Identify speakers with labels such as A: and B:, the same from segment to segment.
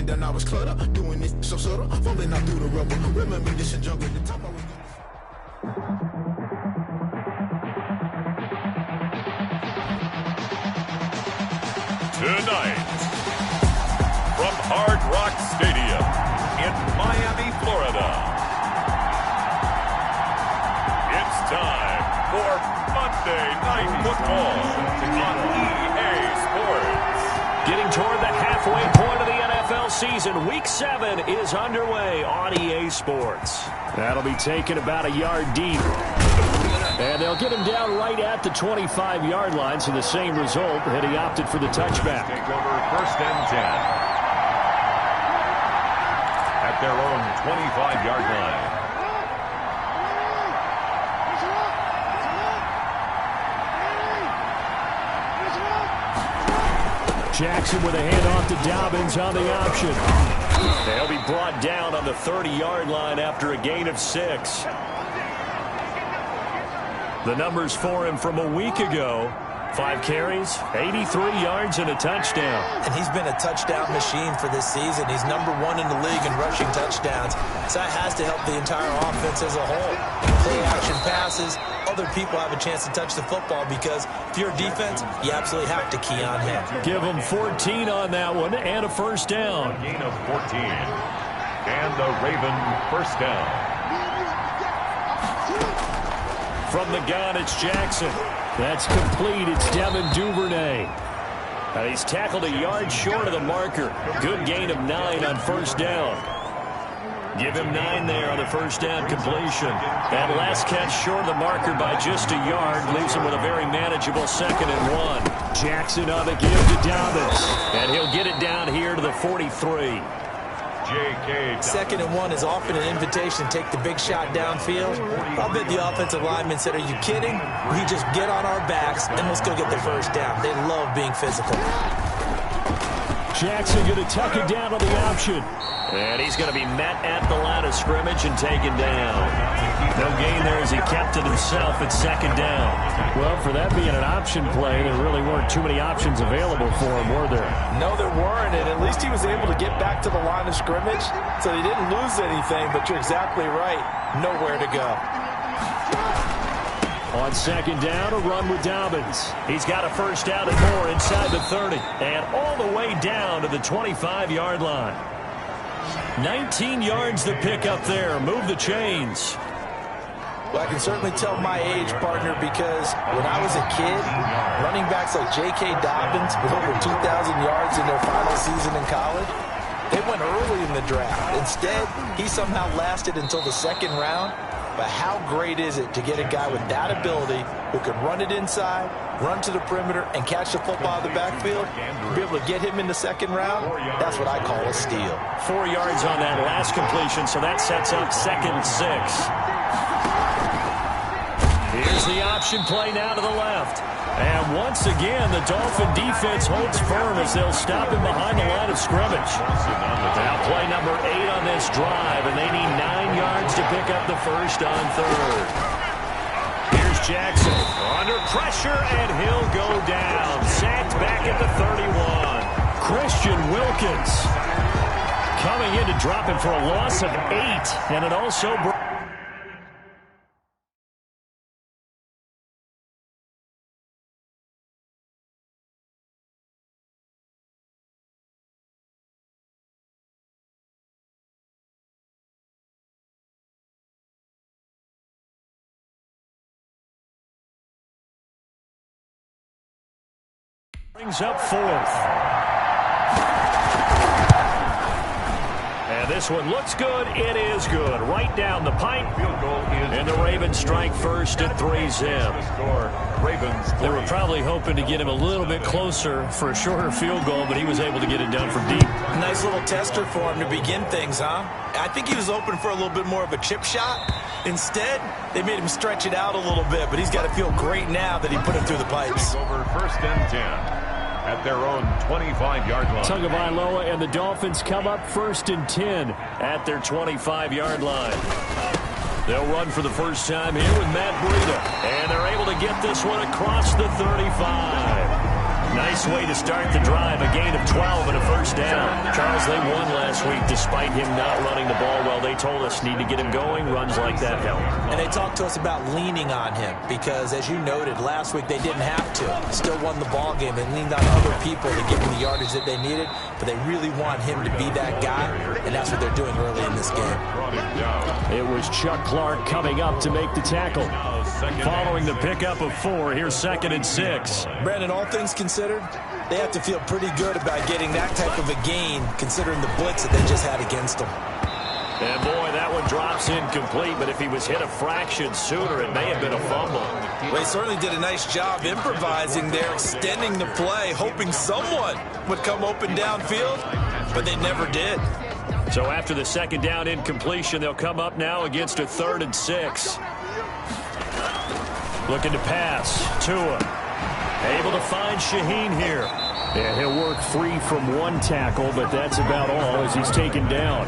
A: and then I was clutter. Doing this so subtle, falling out through the rubber. Remember this in jungle, the time I was
B: Tonight, from Hard Rock Stadium in Miami, Florida, it's time for Monday Night Football on EA Sports.
C: Getting toward the halfway point of the NFL season, Week 7 is underway on EA Sports. That'll be taken about a yard deep. And they'll get him down right at the 25-yard line, so the same result, had he opted for the touchback.
B: Take over 1st and 10 at their own 25-yard line.
C: Jackson with a handoff to Dobbins on the option. They'll be brought down on the 30-yard line after a gain of 6. The numbers for him from a week ago: 5 carries, 83 yards, and a touchdown.
D: And he's been a touchdown machine for this season. He's #1 in the league in rushing touchdowns. So that has to help the entire offense as a whole. Play action passes, other people have a chance to touch the football, because if you're a defense, you absolutely have to key on him.
C: Give him 14 on that one and a first down.
B: A gain of 14. And the Raven first down.
C: From the gun, it's Jackson. That's complete. It's Devin Duvernay. And he's tackled a yard short of the marker. Good gain of 9 on first down. Give him 9 there on the first down completion. That last catch short of the marker by just a yard leaves him with a very manageable 2nd and 1. Jackson on the give to Dobbins. And he'll get it down here to the 43.
B: J.K.
D: 2nd and 1 is often an invitation to take the big shot downfield. I'll bet the offensive lineman said, "Are you kidding? We just get on our backs and let's go get the first down." They love being physical.
C: Jackson going to tuck it down on the option. And he's going to be met at the line of scrimmage and taken down. No gain there as he kept it himself at 2nd down. Well, for that being an option play, there really weren't too many options available for him, were there?
E: No, there weren't, and at least he was able to get back to the line of scrimmage, so he didn't lose anything, but you're exactly right. Nowhere to go.
C: On 2nd down, a run with Dobbins. He's got a first down and more inside the 30, and all the way down to the 25-yard line. 19 yards to pick up there. Move the chains.
D: Well, I can certainly tell my age, partner, because when I was a kid, running backs like J.K. Dobbins with over 2,000 yards in their final season in college, they went early in the draft. Instead, he somehow lasted until the 2nd round. But how great is it to get a guy with that ability who can run it inside, run to the perimeter, and catch the football out of the backfield? Be able to get him in the 2nd round, that's what I call a steal.
C: 4 yards on that last completion, so that sets up 2nd and 6. Here's the option play now to the left. And once again, the Dolphin defense holds firm as they'll stop him behind the line of scrimmage. Now play number 8 on this drive, and they need 9 yards to pick up the first on 3rd. Here's Jackson under pressure, and he'll go down. Sacked back at the 31. Christian Wilkins coming in to drop him for a loss of 8, and it also brings up 4th. And this one looks good. It is good. Right down the pipe. And the Ravens strike first at 3-zip. They were probably hoping to get him a little bit closer for a shorter field goal, but he was able to get it done from deep.
D: Nice little tester for him to begin things, huh? I think he was open for a little bit more of a chip shot. Instead, they made him stretch it out a little bit, but he's got to feel great now that he put it through the pipes.
B: Over 1st and 10 at their own 25-yard line.
C: Tagovailoa and the Dolphins come up 1st and 10 at their 25-yard line. They'll run for the first time here with Matt Breida, and they're able to get this one across the 35. Nice way to start the drive, a gain of 12 and a first down. Charles, they won last week despite him not running the ball well. They told us need to get him going. Runs like that help.
D: And they talked to us about leaning on him because, as you noted, last week they didn't have to. Still won the ball game. They leaned on other people to get him the yardage that they needed, but they really want him to be that guy, and that's what they're doing early in this game.
C: It was Chuck Clark coming up to make the tackle. Following the pickup of 4, here's 2nd and 6.
D: Brandon, all things considered, they have to feel pretty good about getting that type of a gain, considering the blitz that they just had against them.
C: And boy, that one drops incomplete, but if he was hit a fraction sooner, it may have been a fumble.
D: Well, he certainly did a nice job improvising there, extending the play, hoping someone would come open downfield, but they never did.
C: So after the 2nd down incompletion, they'll come up now against a 3rd and 6. Looking to pass. Tua. Able to find Shaheen here. And he'll work free from 1 tackle, but that's about all as he's taken down.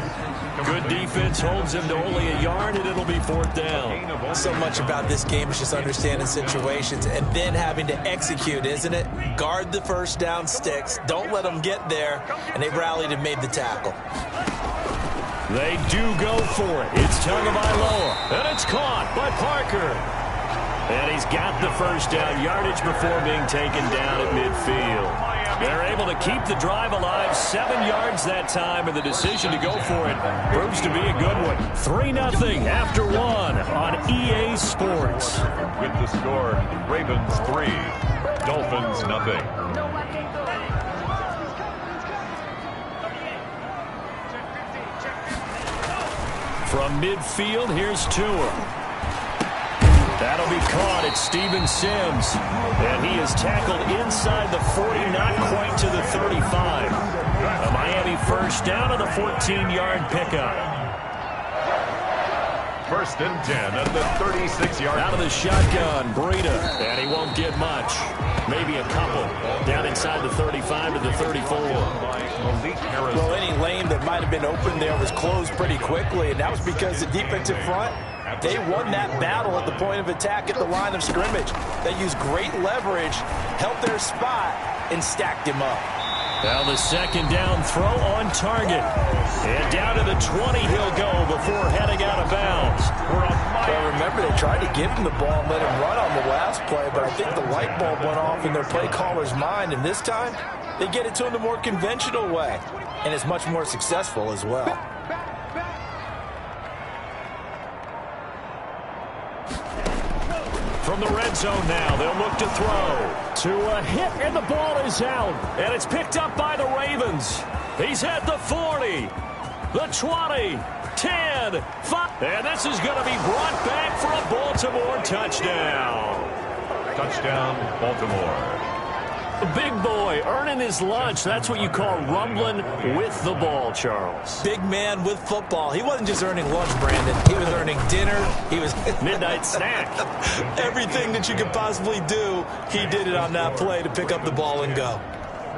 C: Good defense holds him to only a yard, and it'll be 4th down.
D: So much about this game is just understanding situations and then having to execute, isn't it? Guard the first down sticks. Don't let them get there. And they rallied and made the tackle.
C: They do go for it. It's Tagovailoa, and it's caught by Parker. And he's got the first down yardage before being taken down at midfield. They're able to keep the drive alive, 7 yards that time, and the decision to go for it proves to be a good one. 3-0 after 1 on EA Sports.
B: With the score, Ravens 3, Dolphins 0.
C: From midfield, here's Tua. That'll be caught at Steven Sims. And he is tackled inside the 40, not quite to the 35. A Miami first down on the 14-yard pickup.
B: 1st and 10 at the 36-yard.
C: Out of the shotgun, Breida. And he won't get much. Maybe a couple. Down inside the 35 to the 34.
D: Well, any lane that might have been open there was closed pretty quickly, and that was because the defensive front, they won that battle at the point of attack at the line of scrimmage. They used great leverage, held their spot, and stacked him up.
C: Now the 2nd down throw on target. And down to the 20 he'll go before heading out of bounds.
D: Well, remember, they tried to give him the ball and let him run on the last play, but I think the light bulb went off in their play caller's mind, and this time they get it to him the more conventional way, and it's much more successful as well.
C: From the red zone now, they'll look to throw. To a hit, and the ball is out. And it's picked up by the Ravens. He's at the 40, the 20, 10, 5. And this is going to be brought back for a Baltimore touchdown.
B: Touchdown, Baltimore.
C: The big boy earning his lunch. That's what you call rumbling with the ball, Charles.
D: Big man with football. He wasn't just earning lunch, Brandon. He was earning dinner. He was
C: midnight snack.
D: Everything that you could possibly do, he did it on that play to pick up the ball and go.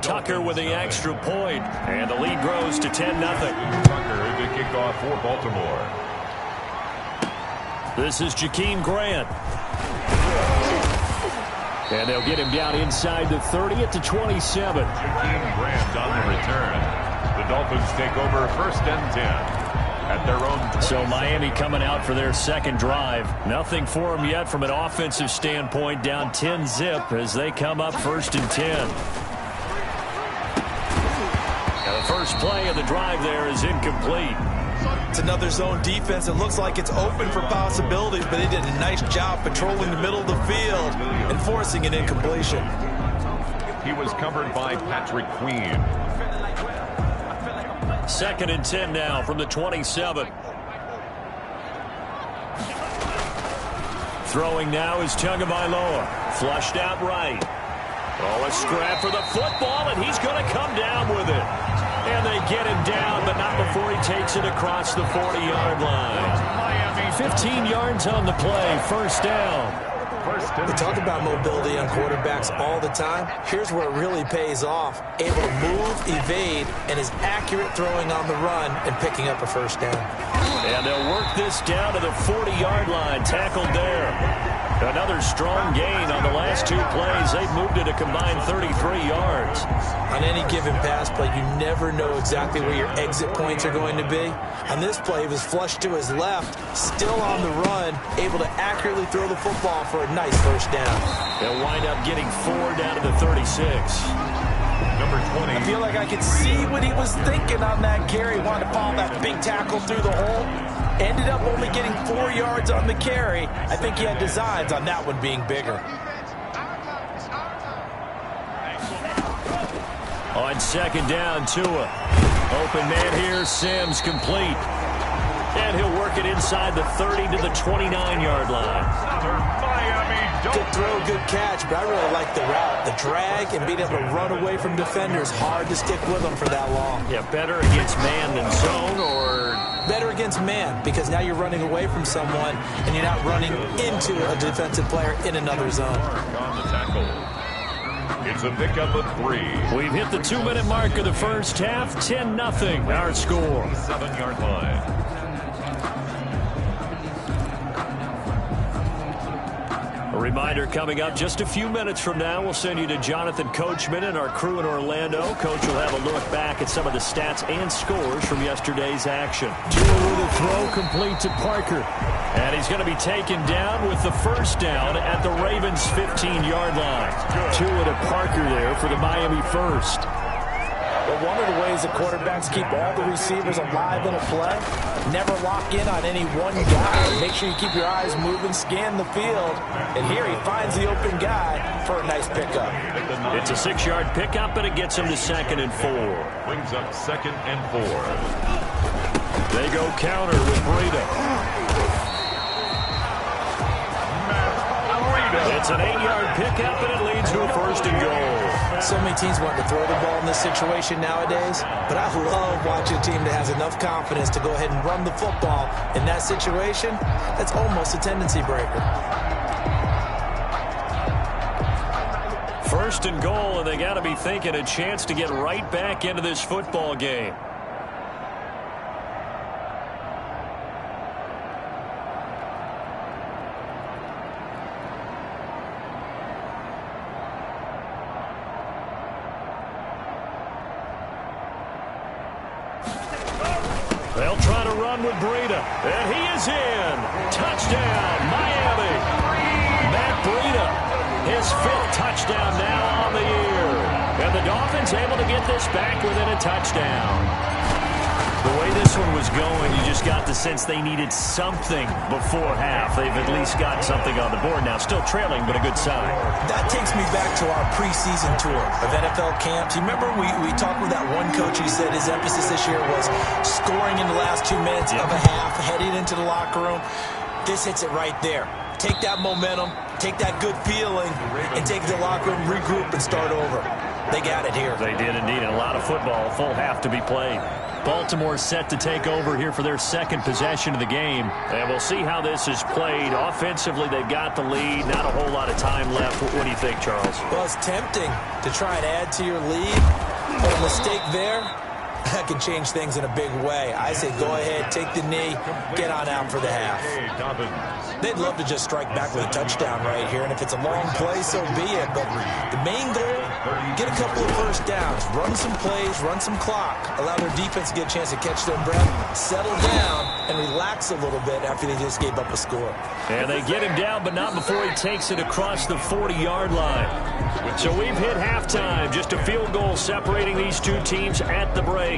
C: Tucker with the extra point, and the lead grows to 10-0.
B: Tucker to kick off for Baltimore.
C: This is Jakeem Grant. And they'll get him down inside the 30 at the 27.
B: Jakeem Grant on the return. The Dolphins take over 1st and 10 at their own.
C: So Miami coming out for their 2nd drive. Nothing for them yet from an offensive standpoint. Down 10-zip as they come up 1st and 10. Now the first play of the drive there is incomplete.
D: It's another zone defense. It looks like it's open for possibilities, but they did a nice job patrolling the middle of the field and forcing an incompletion.
B: He was covered by Patrick Queen.
C: 2nd and 10 now from the 27. Throwing now is Tagovailoa. Flushed out right. Oh, a scrap for the football, and he's going to come down with it. And they get him down, but not before he takes it across the 40-yard line. 15 yards on the play, 1st down.
B: First and
D: We talk about mobility on quarterbacks all the time. Here's where it really pays off. Able to move, evade, and is accurate throwing on the run and picking up a first down.
C: And they'll work this down to the 40-yard line. Tackled there. Another strong gain on the last two plays. They've moved it a combined 33 yards.
D: On any given pass play, you never know exactly where your exit points are going to be. On this play, he was flushed to his left, still on the run, able to accurately throw the football for a nice first down.
C: They'll wind up getting 4 down to the 36.
B: number 20.
E: I feel like I could see what he was thinking on that carry. He wanted to follow that big tackle through the hole. Ended up only getting 4 yards on the carry. I think he had designs on that one being bigger.
C: On second down, Tua. Open man here, Sims complete. And he'll work it inside the 30 to the 29-yard line.
D: Good throw, good catch, but I really like the route. The drag and being able to run away from defenders, hard to stick with them for that long.
C: Yeah, better against man than zone, or
D: better against man, because now you're running away from someone and you're not running into a defensive player in another zone.
B: On the tackle. It's a pickup of 3.
C: We've hit the 2-minute mark of the first half. 10-0 our score.
B: 7-yard line.
C: A reminder coming up just a few minutes from now. We'll send you to Jonathan Coachman and our crew in Orlando. Coach will have a look back at some of the stats and scores from yesterday's action. Tua with a throw complete to Parker. And he's going to be taken down with the first down at the Ravens' 15-yard line. Tua to Parker there for the Miami first.
E: But one of the ways the quarterbacks keep all the receivers alive in a play, never lock in on any one guy. Make sure you keep your eyes moving, scan the field. And here he finds the open guy for a nice pickup.
C: It's a 6-yard pickup, and it gets him to 2nd and 4.
B: Brings up 2nd and 4.
C: They go counter with Breida. It's an 8-yard pickup, and it leads to a 1st and goal.
D: So many teams want to throw the ball in this situation nowadays, but I love watching a team that has enough confidence to go ahead and run the football. In that situation, that's almost a tendency breaker.
C: 1st and goal, and they got to be thinking a chance to get right back into this football game. They'll try to run with Breida, and he is in. Touchdown, Miami. Matt Breida, his 5th touchdown now on the year. And the Dolphins able to get this back within a touchdown. The way this one was going, you just got the sense they needed something before half. They've at least got something on the board now. Still trailing, but a good sign.
D: That takes me back to our preseason tour of NFL camps. You remember we talked with that one coach who said his emphasis this year was scoring in the last 2 minutes of a half, heading into the locker room. This hits it right there. Take that momentum, take that good feeling, and take it to the locker room, regroup, and start over. They got it here.
C: They did indeed, and a lot of football, full half to be played. Baltimore set to take over here for their 2nd possession of the game. And we'll see how this is played. Offensively, they've got the lead. Not a whole lot of time left. What do you think, Charles?
D: Well, it's tempting to try and add to your lead, but a mistake there, that can change things in a big way. I say go ahead, take the knee, get on out for the half. They'd love to just strike back with a touchdown right here, and if it's a long play, so be it. But the main goal, get a couple of first downs, run some plays, run some clock, allow their defense to get a chance to catch their breath, settle down, and relax a little bit after they just gave up a score.
C: And they get him down, but not before he takes it across the 40-yard line. So we've hit halftime, just a field goal separating these two teams at the break.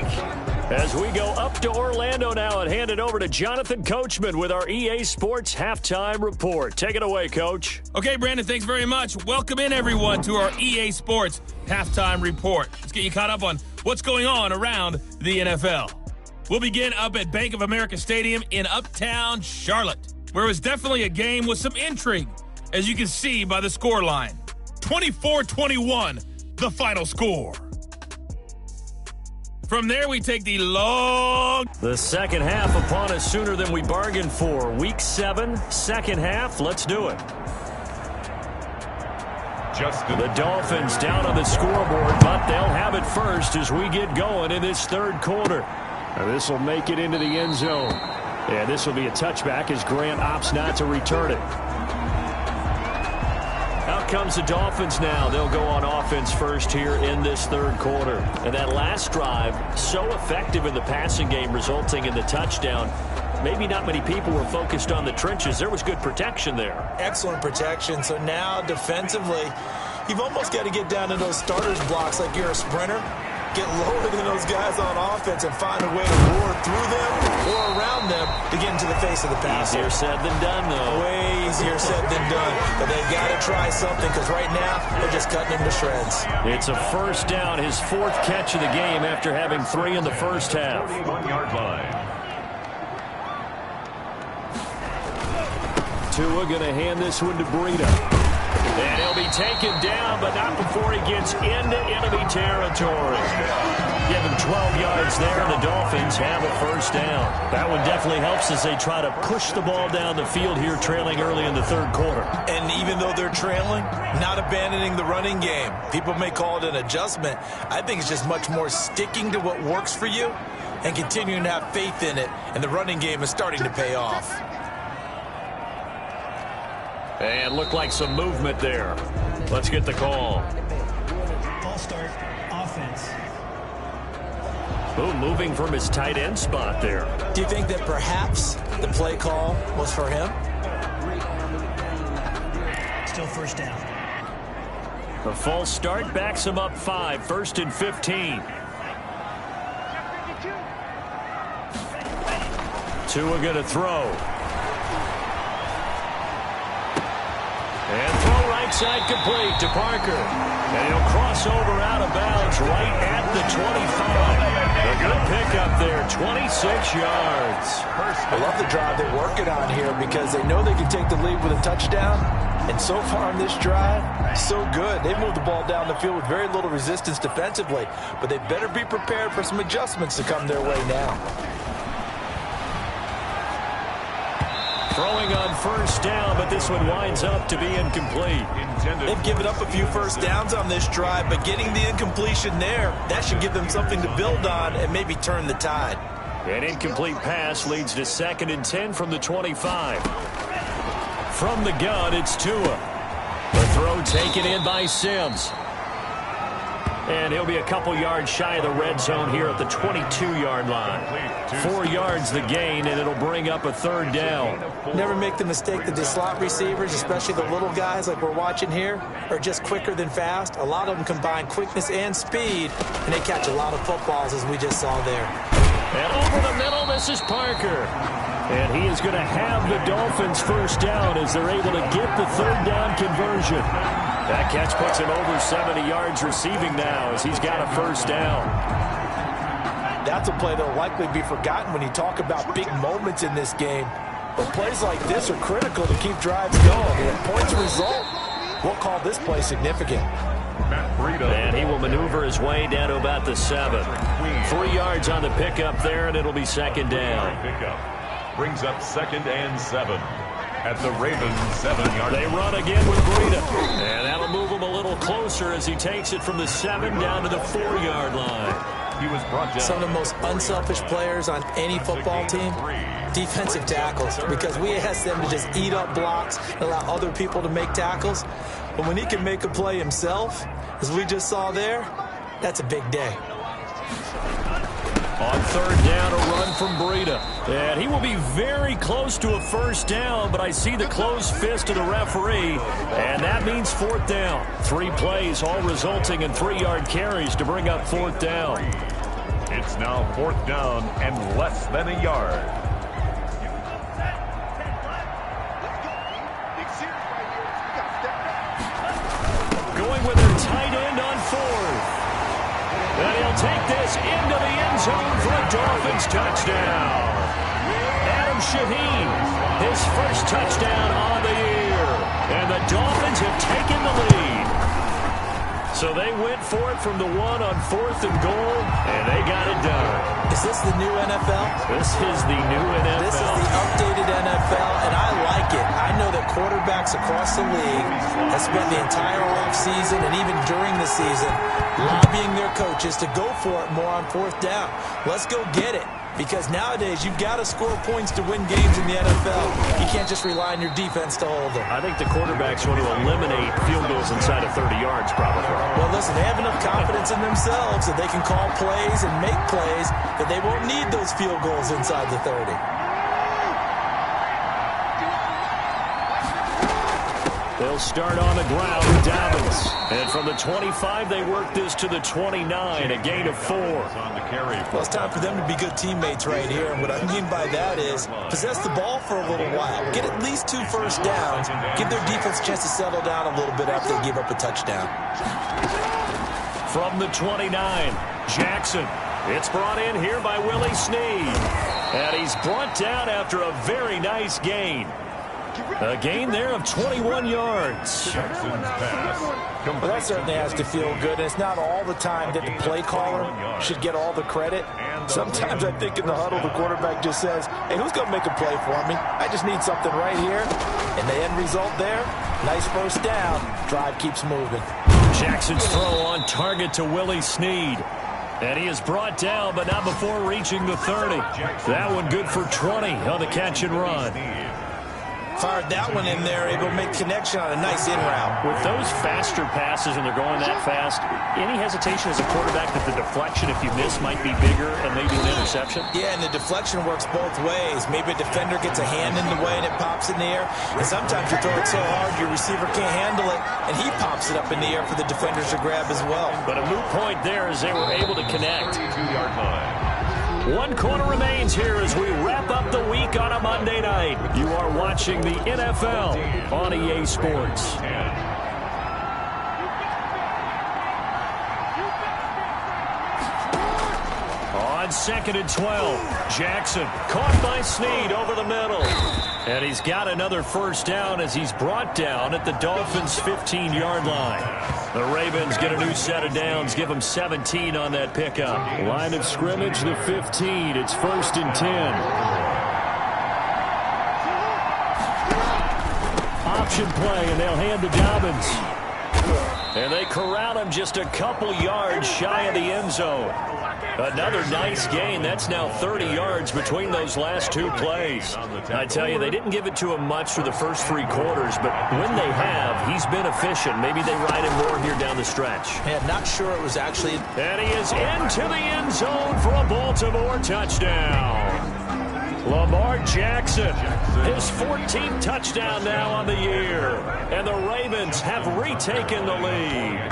C: As we go up to Orlando now and hand it over to Jonathan Coachman with our EA Sports Halftime Report. Take it away, Coach.
F: Okay, Brandon, thanks very much. Welcome in, everyone, to our EA Sports Halftime Report. Let's get you caught up on what's going on around the NFL. We'll begin up at Bank of America Stadium in Uptown Charlotte, where it was definitely a game with some intrigue, as you can see by the scoreline. 24-21, the final score. From there, we take the long...
C: The second half upon us sooner than we bargained for. Week 7, second half. Let's do it. The Dolphins down on the scoreboard, but they'll have it first as we get going in this third quarter. This will make it into the end zone. And this will be a touchback as Grant opts not to return it. Out comes the Dolphins now. They'll go on offense first here in this third quarter. And that last drive, so effective in the passing game, resulting in the touchdown. Maybe not many people were focused on the trenches. There was good protection there.
E: Excellent protection. So now defensively, you've almost got to get down to those starters blocks like you're a sprinter. Get lower than those guys on offense and find a way to roar through them or around them to get into the face of the passer.
C: Easier said than done, though.
E: Way easier said than done. But they've got to try something because right now they're just cutting him to shreds.
C: It's a first down, his fourth catch of the game after having 3 in the first half.
B: 1-yard line.
C: Tua going to hand this one to Breida. And he'll be taken down, but not before he gets into enemy territory. Give him 12 yards there, and the Dolphins have a first down. That one definitely helps as they try to push the ball down the field here, trailing early in the third quarter.
E: And even though they're trailing, not abandoning the running game. People may call it an adjustment. I think it's just much more sticking to what works for you and continuing to have faith in it, and the running game is starting to pay off.
C: And looked like some movement there. Let's get the call.
G: Ball start, offense.
C: Boom, moving from his tight end spot there.
E: Do you think that perhaps the play call was for him?
G: Still first down.
C: The false start backs him up 5, 1st and 15. Tua going to throw. And throw right side complete to Parker. And he'll cross over out of bounds right at the 25. A good pickup there, 26 yards.
E: I love the drive they're working on here because they know they can take the lead with a touchdown. And so far on this drive, so good. They moved the ball down the field with very little resistance defensively. But they better be prepared for some adjustments to come their way now.
C: Throwing on first down, but this one winds up to be incomplete.
E: They've given up a few first downs on this drive, but getting the incompletion there, that should give them something to build on and maybe turn the tide.
C: An incomplete pass leads to 2nd and 10 from the 25. From the gun, it's Tua. The throw taken in by Sims. And he'll be a couple yards shy of the red zone here at the 22-yard line. 4 yards the gain, and it'll bring up a third down.
E: Never make the mistake that the slot receivers, especially the little guys like we're watching here, are just quicker than fast. A lot of them combine quickness and speed, and they catch a lot of footballs, as we just saw there.
C: And over the middle, this is Parker. And he is going to have the Dolphins first down as they're able to get the third down conversion. That catch puts him over 70 yards receiving now as he's got a first down.
E: That's a play that will likely be forgotten when you talk about big moments in this game. But plays like this are critical to keep drives going. And if points result, we'll call this play significant.
C: And he will maneuver his way down to about the 7. 3 yards on the pickup there, and it'll be second down.
B: Pickup brings up 2nd and 7 at the Ravens 7-yard line.
C: They run again with Breida. And that'll move him a little closer as he takes it from the 7 down to the 4-yard line.
B: He was brought down.
E: Some of the most unselfish players on any football team, defensive tackles, because we ask them to just eat up blocks and allow other people to make tackles. But when he can make a play himself, as we just saw there, that's a big day.
C: On third down, a run from Breida. And he will be very close to a first down, but I see the closed fist of the referee, and that means 4th down. 3 plays, all resulting in 3-yard carries to bring up 4th down.
B: It's now 4th down and less than a yard.
C: Going with their tight end on 4th. And he'll take this into the end zone for a Dolphins touchdown. Adam Shaheen, his first touchdown on the year. And the Dolphins have taken the lead. So they went for it from the 1 on 4th and goal, and they got it done.
E: Is this the new NFL?
C: This is the new NFL.
E: This is the updated NFL, and I like it. I know that quarterbacks across the league have spent the entire offseason and even during the season lobbying their coaches to go for it more on 4th down. Let's go get it. Because nowadays, you've got to score points to win games in the NFL. You can't just rely on your defense to hold them.
C: I think the quarterbacks want to eliminate field goals inside of 30 yards, probably.
E: Well, listen, they have enough confidence in themselves that they can call plays and make plays that they won't need those field goals inside the 30.
C: They'll start on the ground with Dobbins. And from the 25, they work this to the 29, a gain of 4.
E: Well, it's time for them to be good teammates right here. And what I mean by that is possess the ball for a little while. Get at least 2 first downs. Give their defense a chance to settle down a little bit after they give up a touchdown.
C: From the 29, Jackson. It's brought in here by Willie Snead. And he's brought down after a very nice gain. A gain there of 21 yards.
E: Well, that certainly has to feel good. And it's not all the time that the play caller should get all the credit. Sometimes I think in the huddle, the quarterback just says, hey, who's going to make a play for me? I just need something right here. And the end result there, nice first down. Drive keeps moving.
C: Jackson's throw on target to Willie Snead. And he is brought down, but not before reaching the 30. That one good for 20 on the catch and run.
E: Fired that one in there, able to make connection on a nice in route.
C: With those faster passes and they're going that fast, any hesitation as a quarterback that the deflection, if you miss, might be bigger and maybe an interception?
E: Yeah, and the deflection works both ways. Maybe a defender gets a hand in the way and it pops in the air. And sometimes you throw it so hard your receiver can't handle it, and he pops it up in the air for the defenders to grab as well.
C: But a moot point there as they were able to connect. 1 quarter remains here as we wrap up the week on a Monday night. You are watching the NFL on EA Sports. On 2nd and 12, Jackson caught by Snead over the middle. And he's got another first down as he's brought down at the Dolphins' 15-yard line. The Ravens get a new set of downs, give them 17 on that pickup. Line of scrimmage, the 15. It's 1st and 10. Option play, and they'll hand to Dobbins. And they corral him just a couple yards shy of the end zone. Another nice gain. That's now 30 yards between those last 2 plays. I tell you, they didn't give it to him much for the first 3 quarters, but when they have, he's been efficient. Maybe they ride him more here down the stretch.
E: Yeah, not sure it was actually...
C: And he is into the end zone for a Baltimore touchdown. Lamar Jackson, his 14th touchdown now on the year. And the Ravens have retaken the lead.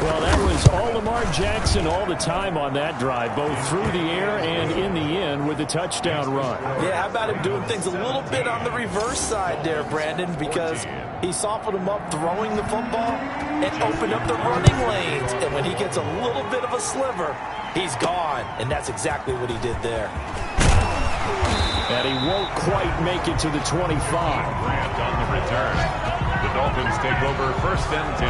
C: Well, that was all Lamar Jackson all the time on that drive, both through the air and in the end with the touchdown run.
E: Yeah, how about him doing things a little bit on the reverse side there, Brandon, because he softened him up throwing the football and opened up the running lanes. And when he gets a little bit of a sliver, he's gone. And that's exactly what he did there.
C: And he won't quite make it to the 25.
B: Grant on the return. The Dolphins take over 1st and 10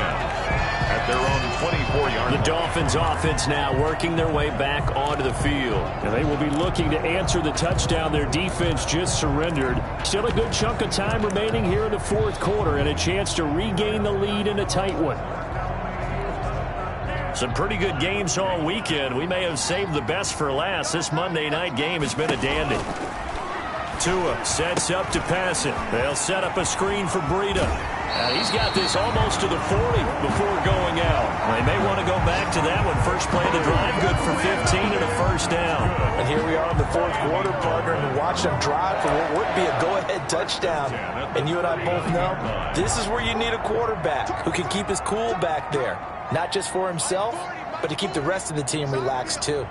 B: at their own 24-yard line.
C: The Dolphins offense now working their way back onto the field. And they will be looking to answer the touchdown their defense just surrendered. Still a good chunk of time remaining here in the 4th quarter and a chance to regain the lead in a tight one. Some pretty good games all weekend. We may have saved the best for last. This Monday night game has been a dandy. Tua sets up to pass it. They'll set up a screen for Breida. He's got this almost to the 40 before going out. They may want to go back to that one. First play of the drive, good for 15 and a first down.
E: And here we are in the 4th quarter, partner, and watch them drive for what would be a go-ahead touchdown. And you and I both know this is where you need a quarterback who can keep his cool back there. Not just for himself, but to keep the rest of the team relaxed, too.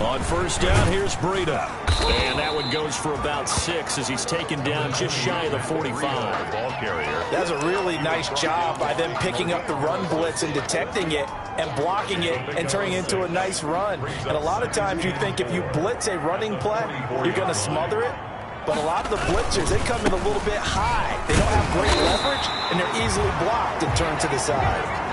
C: On first down, here's Breida. And that one goes for about 6 as he's taken down just shy of the 45.
B: Ball carrier.
E: That's a really nice job by them picking up the run blitz and detecting it and blocking it and turning it into a nice run. And a lot of times you think if you blitz a running play, you're going to smother it. But a lot of the blitzers, they come in a little bit high. They don't have great leverage, and they're easily blocked and turned to the side.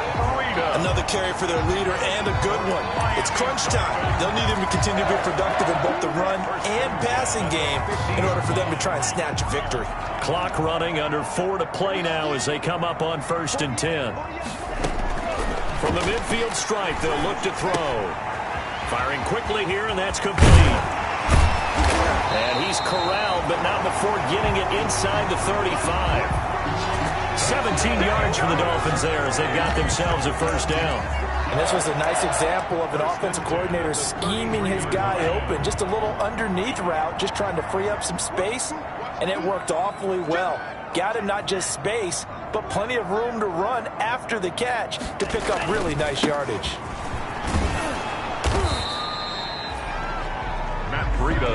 D: Another carry for their leader, and a good one. It's crunch time. They'll need him to continue to be productive in both the run and passing game in order for them to try and snatch a victory.
C: Clock running, under 4 to play now as they come up on 1st and 10. From the midfield stripe, they'll look to throw. Firing quickly here, and that's complete. And he's corralled, but not before getting it inside the 35. 17 yards for the Dolphins there as they've got themselves a first down.
E: And this was a nice example of an offensive coordinator scheming his guy open. Just a little underneath route, just trying to free up some space, and it worked awfully well. Got him not just space, but plenty of room to run after the catch to pick up really nice yardage.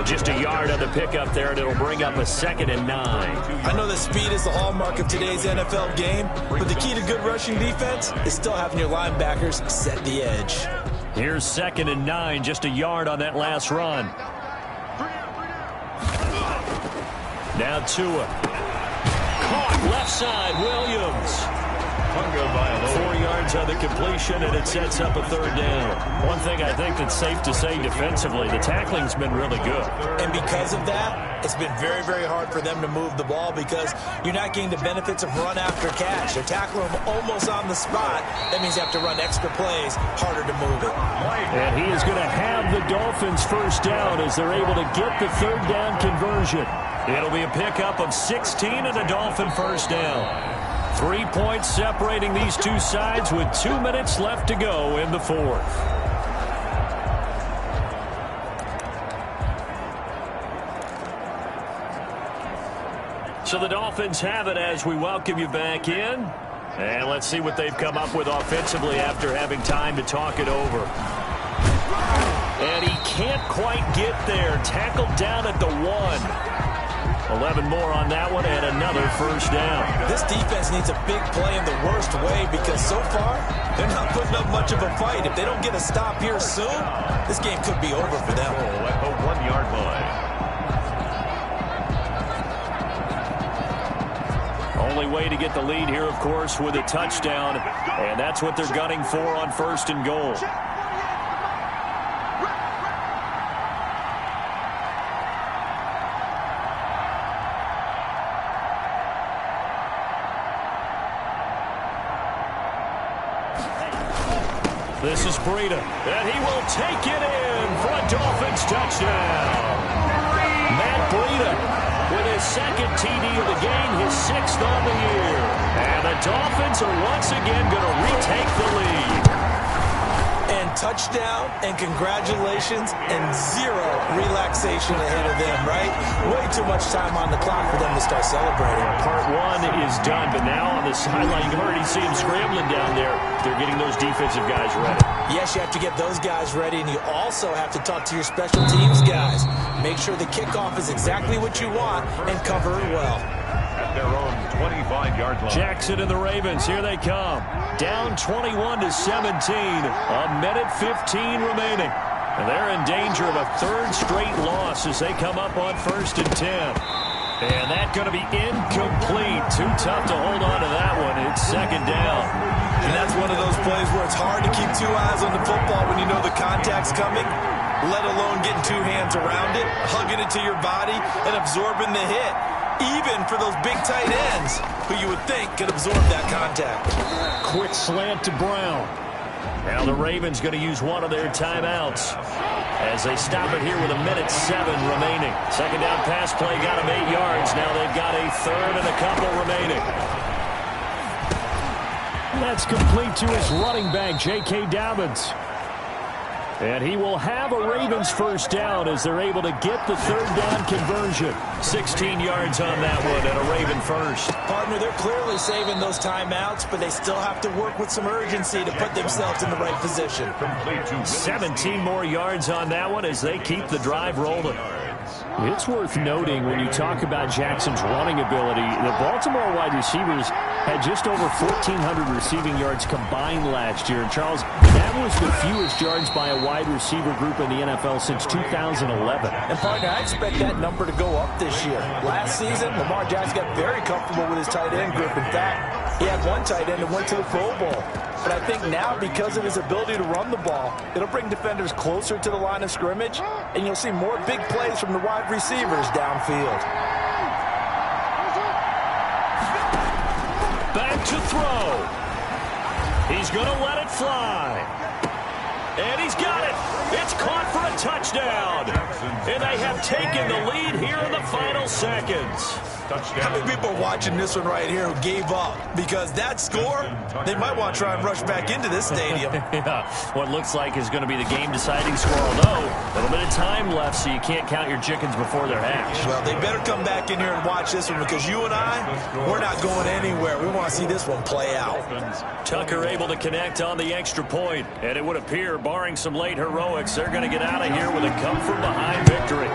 C: Just a yard on the pickup there, and it'll bring up a 2nd and 9.
D: I know that speed is the hallmark of today's NFL game, but the key to good rushing defense is still having your linebackers set the edge.
C: Here's 2nd and 9, just a yard on that last run. Now Tua. Caught left side, Williams. 4 yards on the completion, and it sets up a 3rd down. One thing I think that's safe to say defensively, the tackling's been really good.
D: And because of that, it's been very, very hard for them to move the ball because you're not getting the benefits of run after catch. They're tackling them almost on the spot. That means you have to run extra plays, harder to move it.
C: And he is going to have the Dolphins first down as they're able to get the 3rd down conversion. It'll be a pickup of 16 and a Dolphin first down. 3 points separating these two sides with 2 minutes left to go in the 4th. So the Dolphins have it as we welcome you back in. And let's see what they've come up with offensively after having time to talk it over. And he can't quite get there. Tackled down at the 1. 11 more on that one, and another first down.
D: This defense needs a big play in the worst way because so far, they're not putting up much of a fight. If they don't get a stop here soon, this game could be over for them.
B: At the 1-yard line.
C: Only way to get the lead here, of course, with a touchdown, and that's what they're gunning for on 1st and goal. This is Breida, and he will take it in for a Dolphins touchdown. Matt Breida with his 2nd TD of the game, his 6th on the year. And the Dolphins are once again going to retake the lead.
D: And touchdown, and congratulations, and 0 relaxation ahead of them, right? Way too much time on the clock for them to start celebrating.
C: Part 1 is done, but now on the sideline, you can already see them scrambling down there. They're getting those defensive guys ready.
D: Yes, you have to get those guys ready, and you also have to talk to your special teams guys. Make sure the kickoff is exactly what you want and cover it well.
B: At their own 25-yard line.
C: Jackson and the Ravens, here they come. Down 21 to 17. A minute 15 remaining. And they're in danger of a 3rd straight loss as they come up on 1st and 10. And that's going to be incomplete. Too tough to hold on to that one. It's 2nd down.
D: And that's one of those plays where it's hard to keep 2 eyes on the football when you know the contact's coming, let alone getting 2 hands around it, hugging it to your body, and absorbing the hit. Even for those big tight ends who you would think could absorb that contact.
C: Quick slant to Brown. Now the Ravens going to use one of their timeouts as they stop it here with a minute 7 remaining. 2nd down pass play got them 8 yards. Now they've got a 3rd and a couple remaining. That's complete to his running back, J.K. Dobbins. And he will have a Ravens first down as they're able to get the 3rd down conversion. 16 yards on that one and a Raven first.
D: Partner, they're clearly saving those timeouts, but they still have to work with some urgency to put themselves in the right position.
C: 17 more yards on that one as they keep the drive rolling. It's worth noting when you talk about Jackson's running ability, the Baltimore wide receivers had just over 1,400 receiving yards combined last year. And Charles, that was the fewest yards by a wide receiver group in the NFL since 2011.
E: And, partner, I expect that number to go up this year. Last season, Lamar Jackson got very comfortable with his tight end group. In fact, he had one tight end that went to the Pro Bowl. But I think now, because of his ability to run the ball, it'll bring defenders closer to the line of scrimmage, and you'll see more big plays from the wide receivers downfield.
C: Back to throw. He's going to let it fly. And he's got it. It's caught for a touchdown. And they have taken the lead here in the final seconds.
D: How many people are watching this one right here who gave up? Because that score, they might want to try and rush back into this stadium.
C: Yeah, what looks like is going to be the game-deciding score, although a little bit of time left, so you can't count your chickens before they're hatched.
D: Well, they better come back in here and watch this one, because you and I, we're not going anywhere. We want to see this one play out.
C: Tucker able to connect on the extra point, and it would appear, barring some late heroics, they're going to get out of here with a come-from-behind victory.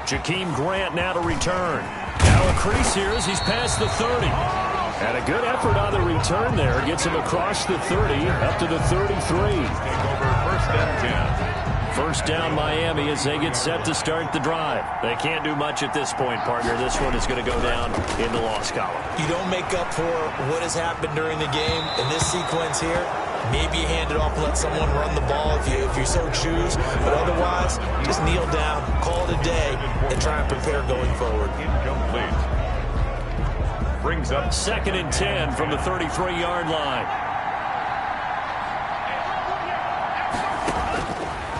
C: Jakeem Grant now to return. Now a crease here as he's past the 30. And a good effort on the return there. Gets him across the 30, up to the 33.
B: Take over first and 10.
C: First down Miami as they get set to start the drive. They can't do much at this point, partner. This one is going to go down in the loss column.
D: You don't make up for what has happened during the game in this sequence here. Maybe you hand it off and let someone run the ball if you so choose. But otherwise, just kneel down, call it a day, and try and prepare going forward.
B: Incomplete. Brings up
C: 2nd and 10 from the 33-yard line.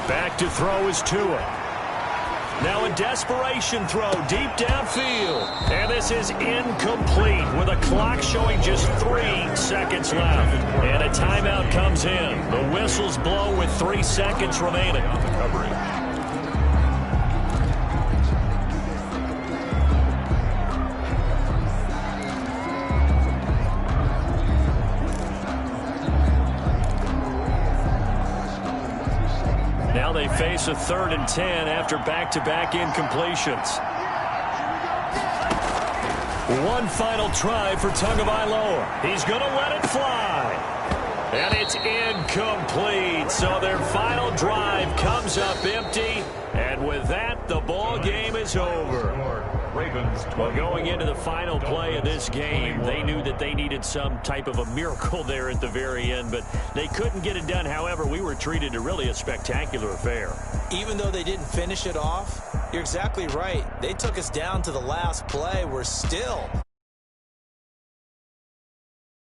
C: Back to throw is Tua. Now a desperation throw deep downfield. And this is incomplete with a clock showing just 3 seconds left. And a timeout comes in. The whistles blow with 3 seconds remaining.
B: recovery.
C: Now they face a 3rd and 10 after back-to-back incompletions. One final try for Tagovailoa. He's going to let it fly. And it's incomplete. So their final drive comes up empty. And with that, the ball game is over.
B: Ravens.
C: Well, going into the final play of this game, they knew that they needed some type of a miracle there at the very end, but they couldn't get it done. However, we were treated to really a spectacular affair.
E: Even though they didn't finish it off, you're exactly right. They took us down to the last play. We're still